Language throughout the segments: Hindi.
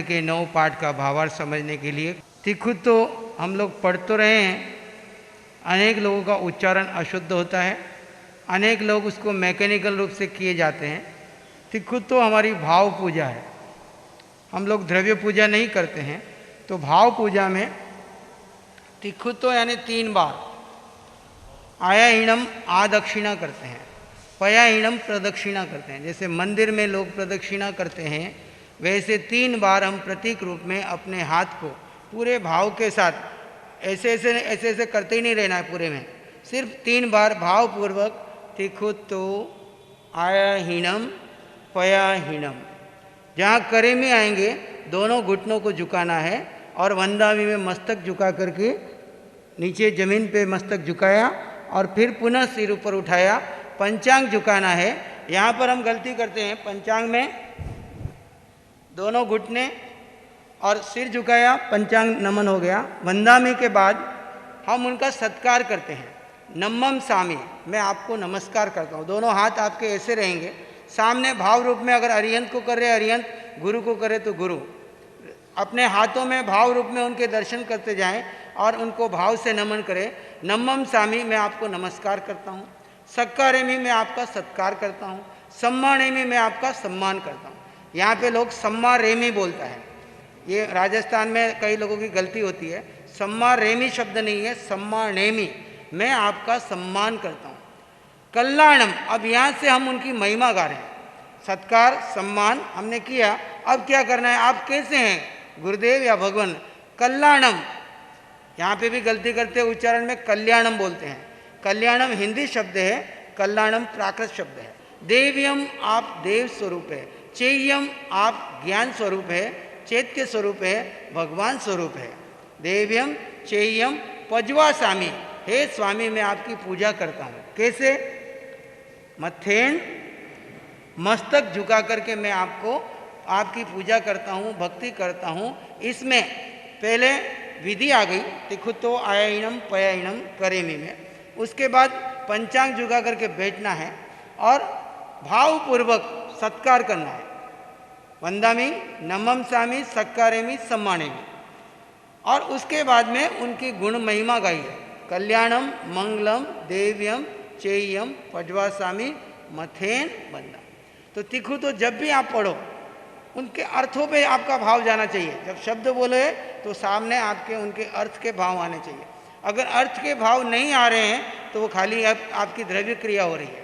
के 9 पाठ का भावार्थ समझने के लिए। तिखुत तो हम लोग पढ़ तो रहे हैं, अनेक लोगों का उच्चारण अशुद्ध होता है, अनेक लोग उसको मैकेनिकल रूप से किए जाते हैं। तिखुत तो हमारी भाव पूजा है, हम लोग द्रव्य पूजा नहीं करते हैं। तो भाव पूजा में तिखुत तो यानी 3 बार आयाहीणम आदक्षिणा करते हैं, पयाहीणम प्रदक्षिणा करते हैं। जैसे मंदिर में लोग प्रदक्षिणा करते हैं, वैसे 3 बार हम प्रतीक रूप में अपने हाथ को पूरे भाव के साथ ऐसे ऐसे करते ही नहीं रहना है पूरे में, सिर्फ 3 बार भावपूर्वक तिखुत्तो आयाहीणम पयाहीणम। जहाँ करे में आएंगे दोनों घुटनों को झुकाना है और वंदामी में मस्तक झुका करके नीचे जमीन पे मस्तक झुकाया और फिर पुनः सिर ऊपर उठाया। पंचांग झुकाना है। यहाँ पर हम गलती करते हैं, पंचांग में दोनों घुटने और सिर झुकाया, पंचांग नमन हो गया। वंदामी के बाद हम उनका सत्कार करते हैं। नमम सामी, मैं आपको नमस्कार करता हूँ। दोनों हाथ आपके ऐसे रहेंगे सामने भाव रूप में। अगर अरिहंत को करे अरिहंत, गुरु को करे तो गुरु। अपने हाथों में भाव रूप में उनके दर्शन करते जाएं और उनको भाव से नमन करें। नमम सामी, मैं आपको नमस्कार करता हूँ। सक्कारेमी, मैं आपका सत्कार करता हूँ। सम्मानेमी, मैं आपका सम्मान करता हूँ। यहाँ पे लोग सम्मा रेमी बोलता है, ये राजस्थान में कई लोगों की गलती होती है। सम्मा रेमी शब्द नहीं है, सम्मा नेमी, मैं आपका सम्मान करता हूँ। कल्याणम, अब यहाँ से हम उनकी महिमा गा रहे हैं। सत्कार सम्मान हमने किया, अब क्या करना है, आप कैसे हैं गुरुदेव या भगवान। कल्याणम, यहाँ पे भी गलती करते हैं, उच्चारण में कल्याणम बोलते हैं। कल्याणम हिंदी शब्द है, कल्याणम प्राकृत शब्द है। देव्यम, आप देव स्वरूप है। चेय्यम, आप ज्ञान स्वरूप है, चैत्य स्वरूप है, भगवान स्वरूप है। देव्यम चेय्यम पजवा स्वामी, हे स्वामी मैं आपकी पूजा करता हूँ। कैसे, मथेन, मस्तक झुका करके मैं आपको आपकी पूजा करता हूँ, भक्ति करता हूँ। इसमें पहले विधि आ गई, तिखुत्तो आयाहीणम पयाहीणम करेमी में। उसके बाद पंचांग झुका करके बैठना है और भावपूर्वक सत्कार करना है। वंदामी, नमम सामी, सक्कारेमी, सम्मानेमी। और उसके बाद में उनकी गुण महिमा गाई है। कल्याणम, मंगलम, देव्यम, चेय्यम, पजवासामी, मथेन, बंदा। तो तिखु तो जब भी आप पढ़ो उनके अर्थों पे आपका भाव जाना चाहिए। जब शब्द बोले तो सामने आपके उनके अर्थ के भाव आने चाहिए। अगर अर्थ के भाव नहीं आ रहे हैं तो वो खाली आपकी द्रव्य क्रिया हो रही है।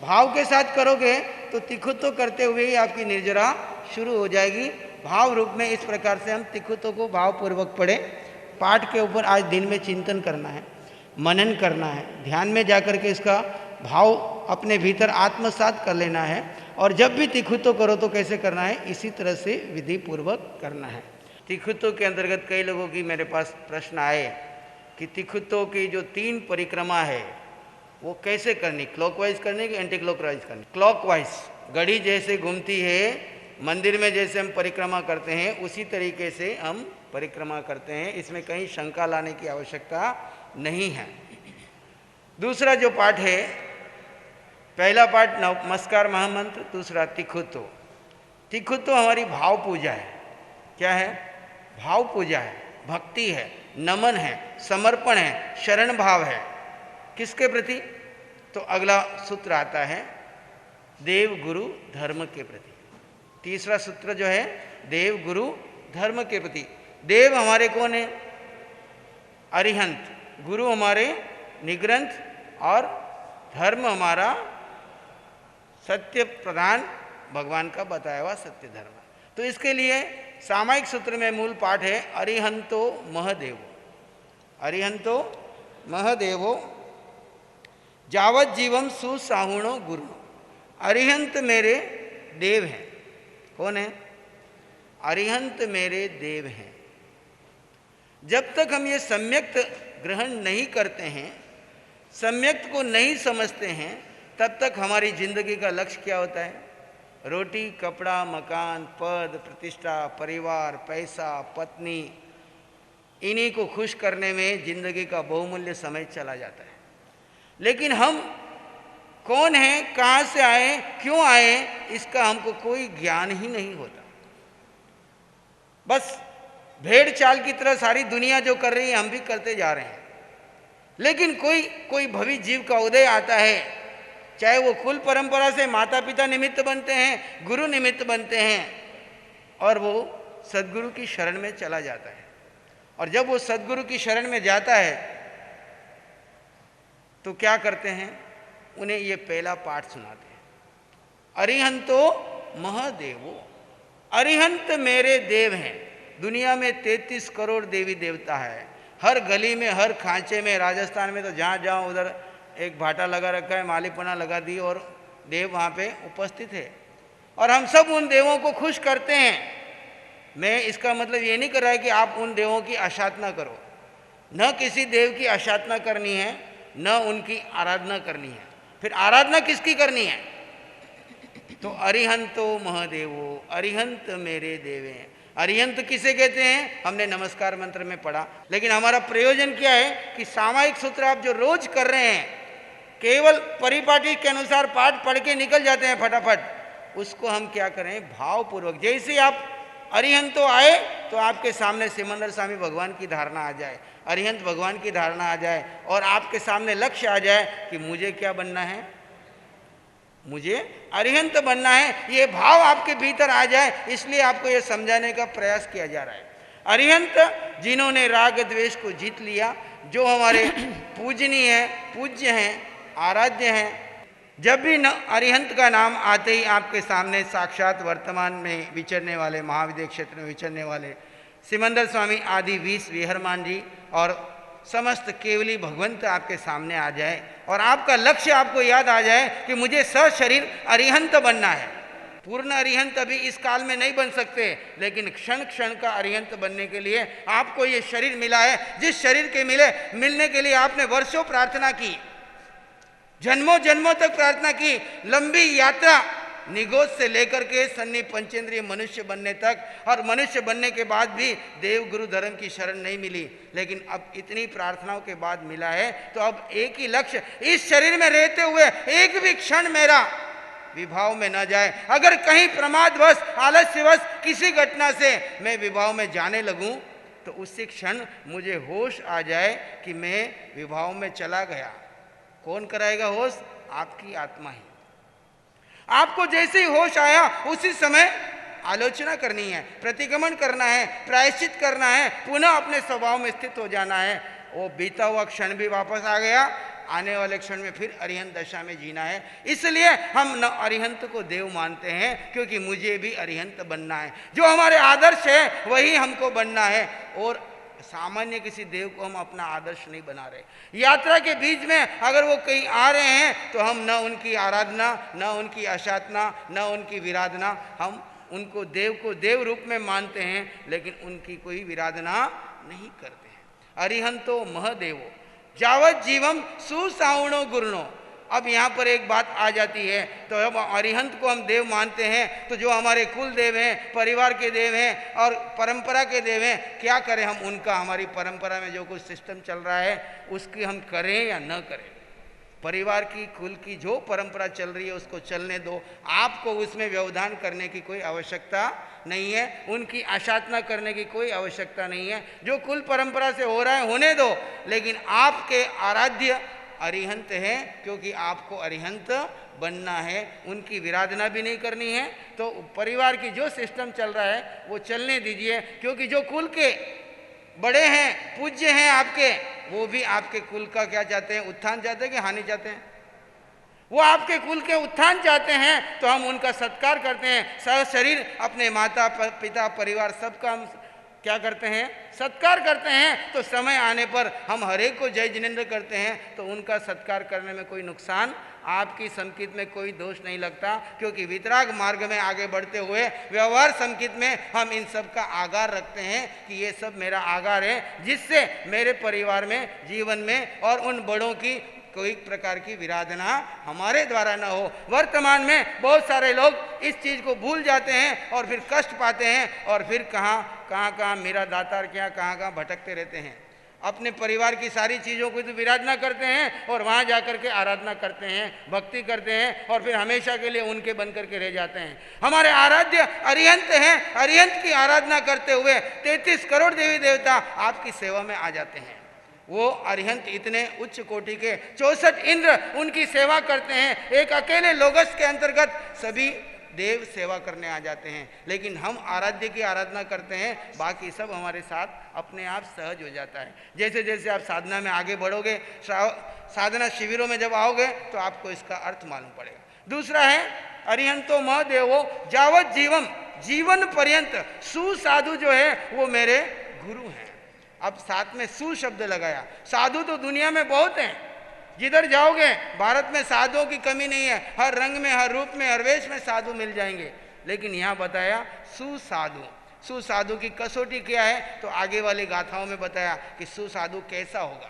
भाव के साथ करोगे तो तिखुत्व करते हुए ही आपकी निर्जरा शुरू हो जाएगी। भाव रूप में इस प्रकार से हम तिखुत्व को भावपूर्वक पढ़े। पाठ के ऊपर आज दिन में चिंतन करना है, मनन करना है, ध्यान में जाकर के इसका भाव अपने भीतर आत्मसात कर लेना है। और जब भी तिखुत्व करो तो कैसे करना है, इसी तरह से विधि पूर्वक करना है। तिखुत्व के अंतर्गत कई लोगों की मेरे पास प्रश्न आए कि तिखुत्व की जो 3 परिक्रमा है वो कैसे करनी, क्लॉकवाइज करनी कि एंटी क्लॉकवाइज करनी। क्लॉकवाइज, घड़ी जैसे घूमती है, मंदिर में जैसे हम परिक्रमा करते हैं उसी तरीके से हम परिक्रमा करते हैं। इसमें कहीं शंका लाने की आवश्यकता नहीं है। दूसरा जो पाठ है, पहला पाठ नमस्कार महामंत्र, दूसरा तिखुत्व। तिखुत्व हमारी भाव पूजा है। क्या है, भाव पूजा है, भक्ति है, नमन है, समर्पण है, शरण भाव है। किसके प्रति, तो अगला सूत्र आता है देव गुरु धर्म के प्रति। तीसरा सूत्र जो है देव गुरु धर्म के प्रति। देव हमारे कौन है, अरिहंत, गुरु हमारे निग्रंथ और धर्म हमारा सत्य प्रधान भगवान का बताया हुआ सत्य धर्म। तो इसके लिए सामायिक सूत्र में मूल पाठ है अरिहंतो महदेवो। अरिहंतो महदेवो जावत जीवम सुसाहुणो गुरु। अरिहंत मेरे देव हैं। कौन है, अरिहंत मेरे देव हैं। जब तक हम ये सम्यक्त ग्रहण नहीं करते हैं, सम्यक्त को नहीं समझते हैं, तब तक हमारी जिंदगी का लक्ष्य क्या होता है, रोटी, कपड़ा, मकान, पद, प्रतिष्ठा, परिवार, पैसा, पत्नी, इन्हीं को खुश करने में जिंदगी का बहुमूल्य समय चला जाता है। लेकिन हम कौन हैं, कहाँ से आए, क्यों आए, इसका हमको कोई ज्ञान ही नहीं होता। बस भेड़ चाल की तरह सारी दुनिया जो कर रही है हम भी करते जा रहे हैं। लेकिन कोई भवी जीव का उदय आता है, चाहे वो कुल परंपरा से माता पिता निमित्त बनते हैं, गुरु निमित्त बनते हैं, और वो सदगुरु की शरण में चला जाता है। और जब वो सदगुरु की शरण में जाता है तो क्या करते हैं, उन्हें ये पहला पाठ सुनाते हैं, अरिहंतो महदेवो। अरिहंत मेरे देव हैं। दुनिया में 33 करोड़ देवी देवता है। हर गली में, हर खांचे में, राजस्थान में तो जहाँ जाओ उधर एक भाटा लगा रखा है, मालीपना लगा दी और देव वहाँ पे उपस्थित है। और हम सब उन देवों को खुश करते हैं। मैं इसका मतलब ये नहीं कर रहा है कि आप उन देवों की आराधना करो, न किसी देव की आराधना करनी है, न उनकी आराधना करनी है। फिर आराधना किसकी करनी है? तो अरिहंतो महदेवो, अरिहंत मेरे देवे। अरिहंत किसे कहते हैं? हमने नमस्कार मंत्र में पढ़ा। लेकिन हमारा प्रयोजन क्या है कि सामायिक सूत्र आप जो रोज कर रहे हैं, केवल परिपाटी के अनुसार पाठ पढ़ के निकल जाते हैं फटाफट, उसको हम क्या करें, भावपूर्वक। जैसे आप अरिहंतो आए तो आपके सामने सिमंदर स्वामी भगवान की धारणा आ जाए, अरिहंत भगवान की धारणा आ जाए, और आपके सामने लक्ष्य आ जाए कि मुझे क्या बनना है, मुझे अरिहंत बनना है। ये भाव आपके भीतर आ जाए, इसलिए आपको ये समझाने का प्रयास किया जा रहा है। अरिहंत जिन्होंने राग द्वेष को जीत लिया, जो हमारे पूजनीय हैं, पूज्य हैं, आराध्य हैं। जब भी अरिहंत का नाम आते ही आपके सामने साक्षात वर्तमान में विचरने वाले, महाविद्य क्षेत्र में विचरने वाले सिमंदर स्वामी आदि 20 विहरमान जी और समस्त केवली भगवंत आपके सामने आ जाए, और आपका लक्ष्य आपको याद आ जाए कि मुझे सशरीर अरिहंत बनना है। पूर्ण अरिहंत अभी इस काल में नहीं बन सकते, लेकिन क्षण क्षण का अरिहंत बनने के लिए आपको ये शरीर मिला है। जिस शरीर के मिलने के लिए आपने वर्षों प्रार्थना की, जन्मों जन्मों तक प्रार्थना की, लंबी यात्रा, निगोद से लेकर के सन्नी पंचेंद्रिय मनुष्य बनने तक, और मनुष्य बनने के बाद भी देव गुरु धर्म की शरण नहीं मिली, लेकिन अब इतनी प्रार्थनाओं के बाद मिला है। तो अब एक ही लक्ष्य, इस शरीर में रहते हुए एक भी क्षण मेरा विभाव में न जाए। अगर कहीं प्रमादवश, आलस्यवश किसी घटना से मैं विभाव में जाने लगूं, तो उसी क्षण मुझे होश आ जाए कि मैं विभाव में चला गया। कौन कराएगा होश? आपकी आत्मा ही। आपको जैसे ही होश आया उसी समय आलोचना करनी है, प्रतिक्रमण करना है, प्रायश्चित करना है, पुनः अपने स्वभाव में स्थित हो जाना है। वो बीता हुआ क्षण भी वापस आ गया, आने वाले क्षण में फिर अरिहंत दशा में जीना है। इसलिए हम न अरिहंत को देव मानते हैं, क्योंकि मुझे भी अरिहंत बनना है। जो हमारे आदर्श है वही हमको बनना है, और सामान्य किसी देव को हम अपना आदर्श नहीं बना रहे। यात्रा के बीच में अगर वो कहीं आ रहे हैं तो हम न उनकी आराधना, न उनकी आशातना, न उनकी विराधना, हम उनको देव को देव रूप में मानते हैं, लेकिन उनकी कोई विराधना नहीं करते हैं। अरिहंतो महदेवो जावत जीवम सुसावणो गुरुणो। अब यहाँ पर एक बात आ जाती है, तो अब अरिहंत को हम देव मानते हैं, तो जो हमारे कुल देव हैं, परिवार के देव हैं और परंपरा के देव हैं, क्या करें हम उनका? हमारी परंपरा में जो कुछ सिस्टम चल रहा है उसकी हम करें या न करें? परिवार की, कुल की जो परंपरा चल रही है उसको चलने दो। आपको उसमें व्यवधान करने की कोई आवश्यकता नहीं है, उनकी आशातना करने की कोई आवश्यकता नहीं है। जो कुल परंपरा से हो रहा है होने दो, लेकिन आपके आराध्य अरिहंत है, क्योंकि आपको अरिहंत बनना है, उनकी विराधना भी नहीं करनी है। तो परिवार की जो सिस्टम चल रहा है वो चलने दीजिए, क्योंकि जो कुल के बड़े हैं, पूज्य हैं आपके, वो भी आपके कुल का क्या चाहते हैं? उत्थान चाहते हैं कि हानि चाहते हैं? वो आपके कुल के उत्थान चाहते हैं, तो हम उनका सत्कार करते हैं। सशरीर अपने माता पिता परिवार सबका हम क्या करते हैं? सत्कार करते हैं। तो समय आने पर हम हरेक को जय जिनेंद्र करते हैं, तो उनका सत्कार करने में कोई नुकसान, आपकी संकित में कोई दोष नहीं लगता, क्योंकि वितराग मार्ग में आगे बढ़ते हुए व्यवहार संकित में हम इन सब का आगार रखते हैं कि ये सब मेरा आगार है, जिससे मेरे परिवार में, जीवन में और उन बड़ों की कोई प्रकार की विराधना हमारे द्वारा न हो। वर्तमान में बहुत सारे लोग इस चीज़ को भूल जाते हैं और फिर कष्ट पाते हैं, और फिर कहाँ मेरा दातार क्या, कहाँ भटकते रहते हैं। अपने परिवार की सारी चीज़ों को तो विराधना करते हैं और वहाँ जाकर के आराधना करते हैं, भक्ति करते हैं और फिर हमेशा के लिए उनके बन करके रह जाते हैं। हमारे आराध्य अरिहंत हैं, अरिहंत की आराधना करते हुए 33 करोड़ देवी देवता आपकी सेवा में आ जाते हैं। वो अरिहंत इतने उच्च कोटि के 64 इंद्र उनकी सेवा करते हैं। एक अकेले लोगस के अंतर्गत सभी देव सेवा करने आ जाते हैं। लेकिन हम आराध्य की आराधना करते हैं, बाकी सब हमारे साथ अपने आप सहज हो जाता है। जैसे जैसे आप साधना में आगे बढ़ोगे, साधना शिविरों में जब आओगे तो आपको इसका अर्थ मालूम पड़ेगा। दूसरा है अरिहंतो महदेवो जावत जीवम, जीवन पर्यंत सुसाधु जो है वो मेरे गुरु हैं। अब साथ में सु शब्द लगाया। साधु तो दुनिया में बहुत हैं, जिधर जाओगे भारत में साधुओं की कमी नहीं है, हर रंग में, हर रूप में, हर वेश में साधु मिल जाएंगे। लेकिन यहाँ बताया सुसाधु। सुसाधु की कसौटी क्या है तो आगे वाली गाथाओं में बताया कि सुसाधु कैसा होगा।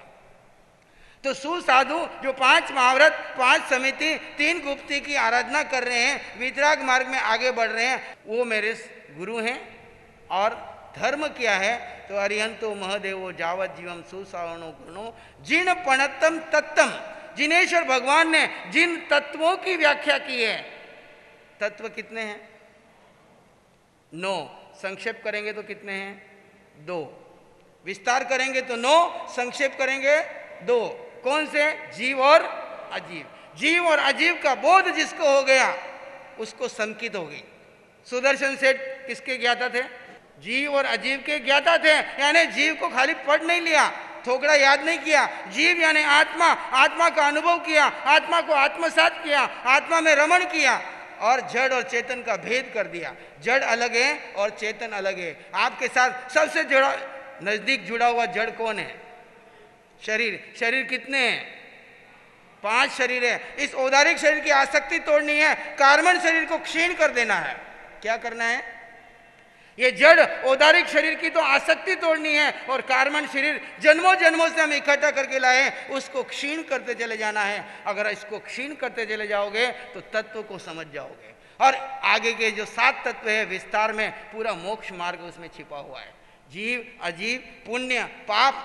तो सुसाधु जो 5 महाव्रत, 5 समिति, 3 गुप्ती की आराधना कर रहे हैं, वितराग मार्ग में आगे बढ़ रहे हैं, वो मेरे गुरु हैं। और धर्म क्या है तो अरिहंतो महदेवो जावत जीवम सुसावनो गुणो जिन पणतम तत्तम, जिनेश्वर भगवान ने जिन तत्वों की व्याख्या की है। तत्व कितने हैं? 9। संक्षेप करेंगे तो कितने हैं? 2। विस्तार करेंगे तो 9, संक्षेप करेंगे 2। कौन से? जीव और अजीव। जीव और अजीव का बोध जिसको हो गया उसको संकित हो गई। सुदर्शन सेठ किसके ज्ञाता थे? जीव और अजीव के ज्ञाता थे। यानी जीव को खाली पढ़ नहीं लिया, थोकड़ा याद नहीं किया। जीव यानी आत्मा, आत्मा का अनुभव किया, आत्मा को आत्मसात किया, आत्मा में रमण किया और जड़ और चेतन का भेद कर दिया। जड़ अलग है और चेतन अलग है। आपके साथ सबसे जुड़ा, नजदीक जुड़ा हुआ जड़ कौन है? शरीर। शरीर कितने हैं? 5 शरीर है। इस औदारिक शरीर की आसक्ति तोड़नी है, कार्बन शरीर को क्षीण कर देना है। क्या करना है? ये जड़ औदारिक शरीर की तो आसक्ति तोड़नी है और कार्बन शरीर जन्मों जन्मों से हम इकट्ठा करके लाए हैं, उसको क्षीण करते चले जाना है। अगर इसको क्षीण करते चले जाओगे तो तत्व को समझ जाओगे। और आगे के जो 7 तत्व है विस्तार में पूरा मोक्ष मार्ग उसमें छिपा हुआ है। जीव, अजीव, पुण्य, पाप,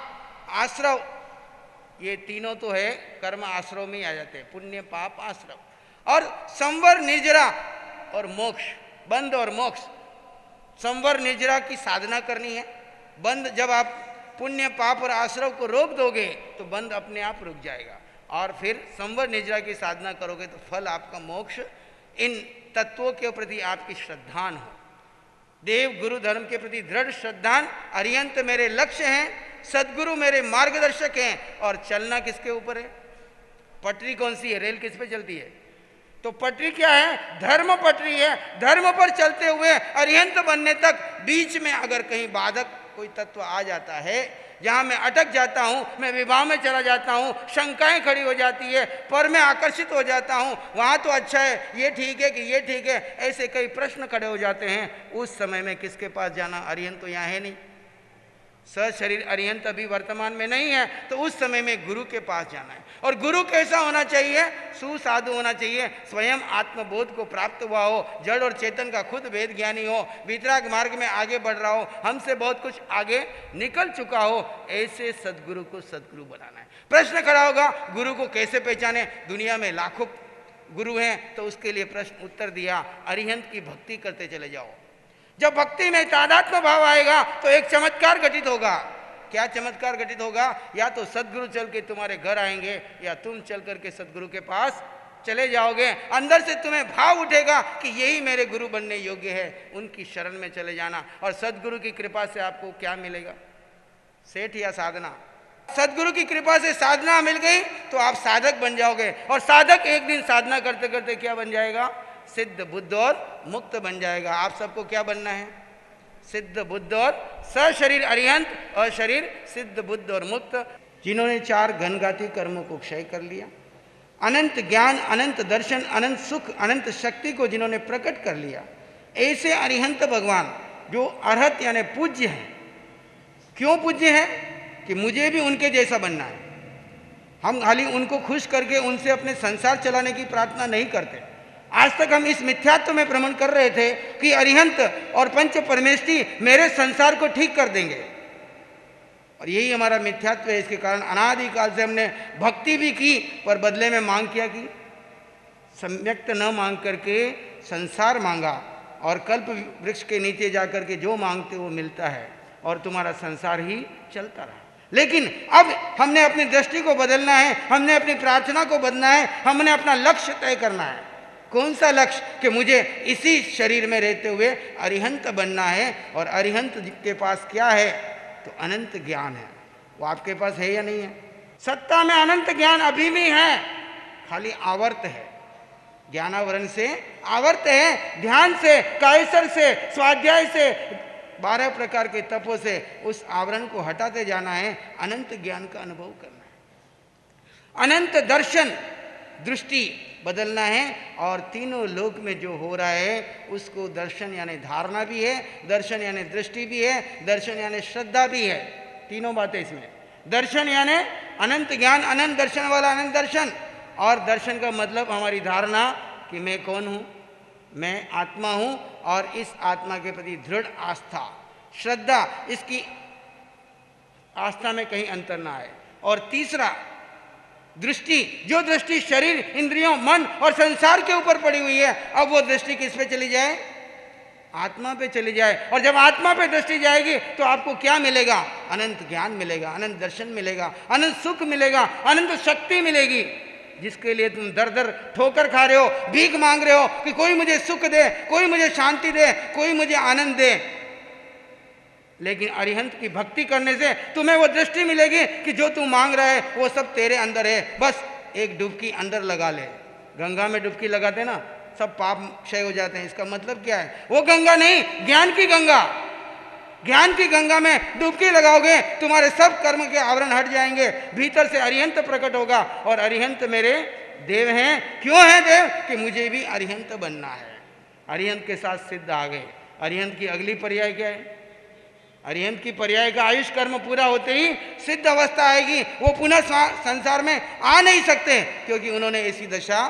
आश्रव, ये तीनों तो है कर्म आश्रव में ही आ जाते हैं। पुण्य, पाप, आश्रव। और संवर, निर्जरा और मोक्ष, बंध और मोक्ष। संवर निर्जरा की साधना करनी है। बंध जब आप पुण्य, पाप और आश्रव को रोक दोगे तो बंध अपने आप रुक जाएगा। और फिर संवर निर्जरा की साधना करोगे तो फल आपका मोक्ष। इन तत्वों के प्रति आपकी श्रद्धान हो। देव गुरु धर्म के प्रति दृढ़ श्रद्धान। अरिहंत मेरे लक्ष्य हैं, सदगुरु मेरे मार्गदर्शक हैं। और चलना किसके ऊपर है? पटरी कौन सी है? रेल किस पे चलती है? तो पटरी क्या है? धर्म पटरी है। धर्म पर चलते हुए अरिहंत बनने तक बीच में अगर कहीं बाधक कोई तत्व आ जाता है, जहां मैं अटक जाता हूं, मैं विवाह में चला जाता हूं, शंकाएं खड़ी हो जाती है, पर मैं आकर्षित हो जाता हूं, वहां तो अच्छा है, ये ठीक है कि ये ठीक है, ऐसे कई प्रश्न खड़े हो जाते हैं। उस समय में किसके पास जाना? अरिहंत तो यहाँ है नहीं, सशरीर अरिहंत अभी वर्तमान में नहीं है, तो उस समय में गुरु के पास जाना है। और गुरु कैसा होना चाहिए? सुसाधु होना चाहिए, स्वयं आत्मबोध को प्राप्त हुआ हो, जड़ और चेतन का खुद वेद ज्ञानी हो, वितराग मार्ग में आगे बढ़ रहा हो, हमसे बहुत कुछ आगे निकल चुका हो। ऐसे सदगुरु को सदगुरु बनाना है। प्रश्न खड़ा होगा गुरु को कैसे पहचाने? दुनिया में लाखों गुरु हैं, तो उसके लिए प्रश्न उत्तर दिया, अरिहंत की भक्ति करते चले जाओ। जब भक्ति में तादात्म्य भाव आएगा तो एक चमत्कार घटित होगा। क्या चमत्कार घटित होगा? या तो सदगुरु चल के तुम्हारे घर आएंगे या तुम चल करके सदगुरु के पास चले जाओगे। अंदर से तुम्हें भाव उठेगा कि यही मेरे गुरु बनने योग्य है, उनकी शरण में चले जाना। और सदगुरु की कृपा से आपको क्या मिलेगा? सेठ या साधना? सदगुरु की कृपा से साधना मिल गई तो आप साधक बन जाओगे। और साधक एक दिन साधना करते करते क्या बन जाएगा? सिद्ध, बुद्ध और मुक्त बन जाएगा। आप सबको क्या बनना है? सिद्ध, बुद्ध और सशरीर अरिहंत, अशरीर सिद्ध, बुद्ध और मुक्त। जिन्होंने 4 घनघाती कर्मों को क्षय कर लिया, अनंत ज्ञान, अनंत दर्शन, अनंत सुख, अनंत शक्ति को जिन्होंने प्रकट कर लिया, ऐसे अरिहंत भगवान जो अरहत यानी पूज्य हैं। क्यों पूज्य हैं? कि मुझे भी उनके जैसा बनना है। हम खाली उनको खुश करके उनसे अपने संसार चलाने की प्रार्थना नहीं करते। आज तक हम इस मिथ्यात्व में भ्रमण कर रहे थे कि अरिहंत और पंच परमेष्ठी मेरे संसार को ठीक कर देंगे। और यही हमारा मिथ्यात्व है। इसके कारण अनादिकाल से हमने भक्ति भी की पर बदले में मांग क्या की? सम्यक्त न मांग करके संसार मांगा, और कल्प वृक्ष के नीचे जाकर के जो मांगते वो मिलता है, और तुम्हारा संसार ही चलता रहा। लेकिन अब हमने अपनी दृष्टि को बदलना है, हमने अपनी प्रार्थना को बदलना है, हमने अपना लक्ष्य तय करना है। कौन सा लक्ष्य? कि मुझे इसी शरीर में रहते हुए अरिहंत बनना है। और अरिहंत के पास क्या है? तो अनंत ज्ञान है। वो आपके पास है या नहीं है? सत्ता में अनंत ज्ञान अभी भी है, खाली आवर्त है। ज्ञानावरण से आवर्त है, ध्यान से, कायसर से, स्वाध्याय से, 12 प्रकार के तपों से उस आवरण को हटाते जाना है, अनंत ज्ञान का अनुभव करना है, अनंत दर्शन, दृष्टि बदलना है। और तीनों लोक में जो हो रहा है उसको दर्शन यानी धारणा भी है, दर्शन यानी दृष्टि भी है, दर्शन यानी श्रद्धा भी है। तीनों बातें इसमें। दर्शन यानी अनंत ज्ञान, अनंत दर्शन वाला अनंत दर्शन। और दर्शन का मतलब हमारी धारणा कि मैं कौन हूँ, मैं आत्मा हूँ, और इस आत्मा के प्रति दृढ़ आस्था, श्रद्धा, इसकी आस्था में कहीं अंतर ना आए। और तीसरा दृष्टि, जो दृष्टि शरीर, इंद्रियों, मन और संसार के ऊपर पड़ी हुई है, अब वो दृष्टि किस पे चली जाए? आत्मा पे चली जाए। और जब आत्मा पे दृष्टि जाएगी तो आपको क्या मिलेगा? अनंत ज्ञान मिलेगा, अनंत दर्शन मिलेगा, अनंत सुख मिलेगा, अनंत शक्ति मिलेगी, जिसके लिए तुम दर दर ठोकर खा रहे हो, भीख मांग रहे हो कि कोई मुझे सुख दे, कोई मुझे शांति दे, कोई मुझे आनंद दे। लेकिन अरिहंत की भक्ति करने से तुम्हें वो दृष्टि मिलेगी कि जो तू मांग रहा है वो सब तेरे अंदर है, बस एक डुबकी अंदर लगा ले। गंगा में डुबकी लगाते ना, सब पाप क्षय हो जाते हैं। इसका मतलब क्या है? वो गंगा नहीं, ज्ञान की गंगा। ज्ञान की गंगा में डुबकी लगाओगे, तुम्हारे सब कर्म के आवरण हट जाएंगे, भीतर से अरिहंत प्रकट होगा। और अरिहंत मेरे देव हैं। क्यों है देव? कि मुझे भी अरिहंत बनना है। अरिहंत के साथ सिद्ध आ गए। अरिहंत की अगली पर्याय क्या है? अरिहंत की पर्याय का आयुष कर्म पूरा होते ही सिद्ध अवस्था आएगी। वो पुनः संसार में आ नहीं सकते, क्योंकि उन्होंने ऐसी दशा,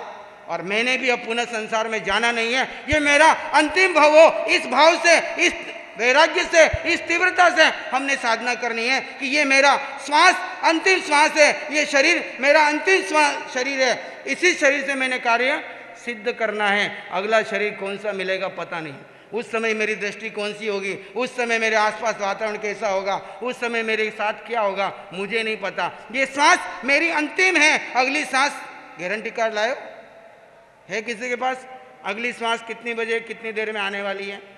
और मैंने भी अब पुनः संसार में जाना नहीं है। ये मेरा अंतिम भाव हो। इस भाव से, इस वैराग्य से, इस तीव्रता से हमने साधना करनी है कि ये मेरा श्वास अंतिम श्वास है, ये शरीर मेरा अंतिम शरीर है। इसी शरीर से मैंने कार्य सिद्ध करना है। अगला शरीर कौन सा मिलेगा पता नहीं। उस समय मेरी दृष्टि कौन सी होगी, उस समय मेरे आसपास वातावरण कैसा होगा, उस समय मेरे साथ क्या होगा, मुझे नहीं पता। ये सांस मेरी अंतिम है। अगली सांस गारंटी कार्ड लायो है किसी के पास? अगली सांस कितनी बजे, कितनी देर में आने वाली है?